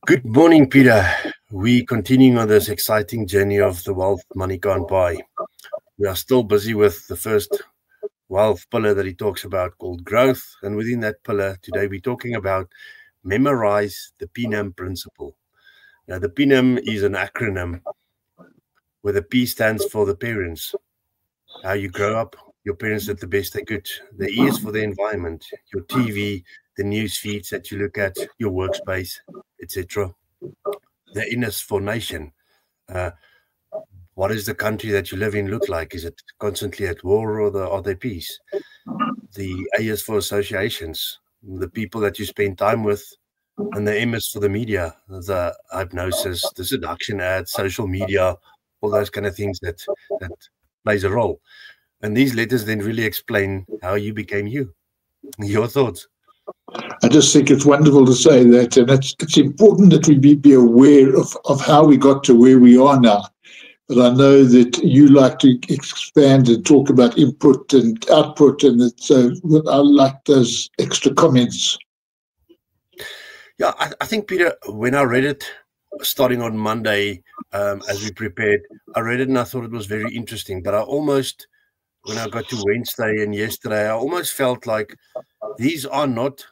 Good morning, Peter. We continuing on this exciting journey of the wealth money can't buy. We are still busy with the first wealth pillar that he talks about called growth. And within that pillar, today we're talking about memorize the PNAM principle. Now, the PNAM is an acronym where the P stands for the parents, how you grow up. Your parents did the best they could. The E is for the environment, your TV, the news feeds that you look at, your workspace, etc. The N is for nation. Uh, what does the country that you live in look like? Is it constantly at war or are they peace? The A is for associations, the people that you spend time with. And the M is for the media, the hypnosis, the seduction ads, social media, all those kind of things that plays a role. And these letters then really explain how you became you. Your thoughts? I just think it's wonderful to say that, and it's important that we be aware of how we got to where we are now. But I know that you like to expand and talk about input and output, and so I like those extra comments. Yeah, I think, Peter, when I read it starting on Monday, as we prepared, I read it and I thought it was very interesting. But I almost, when I got to Wednesday and yesterday, I almost felt like these are not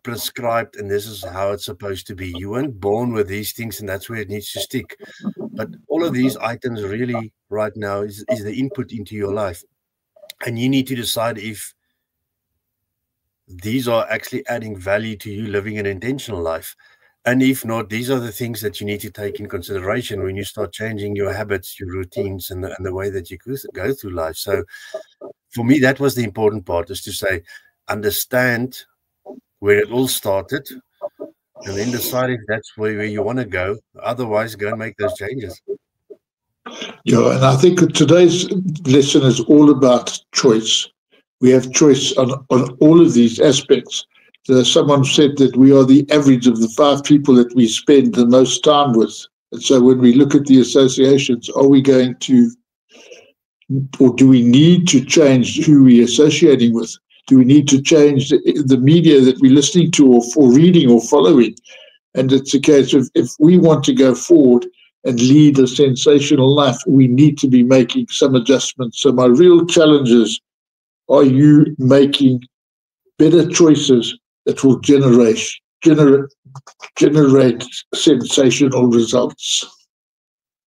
prescribed and this is how it's supposed to be. You weren't born with these things and that's where it needs to stick. But all of these items really right now is the input into your life. And you need to decide if these are actually adding value to you living an intentional life. And if not, these are the things that you need to take in consideration when you start changing your habits, your routines, and the way that you go through life. So for me, that was the important part, is to say, understand where it all started, and then decide if that's where you want to go. Otherwise, go and make those changes. Yeah, and I think today's lesson is all about choice. We have choice on all of these aspects. Someone said that we are the average of the 5 people that we spend the most time with. And so when we look at the associations, are we going to, or do we need to change who we're associating with? Do we need to change the media that we're listening to or reading or following? And it's a case of, if we want to go forward and lead a sensational life, we need to be making some adjustments. So my real challenge is, are you making better choices that will generate sensational results?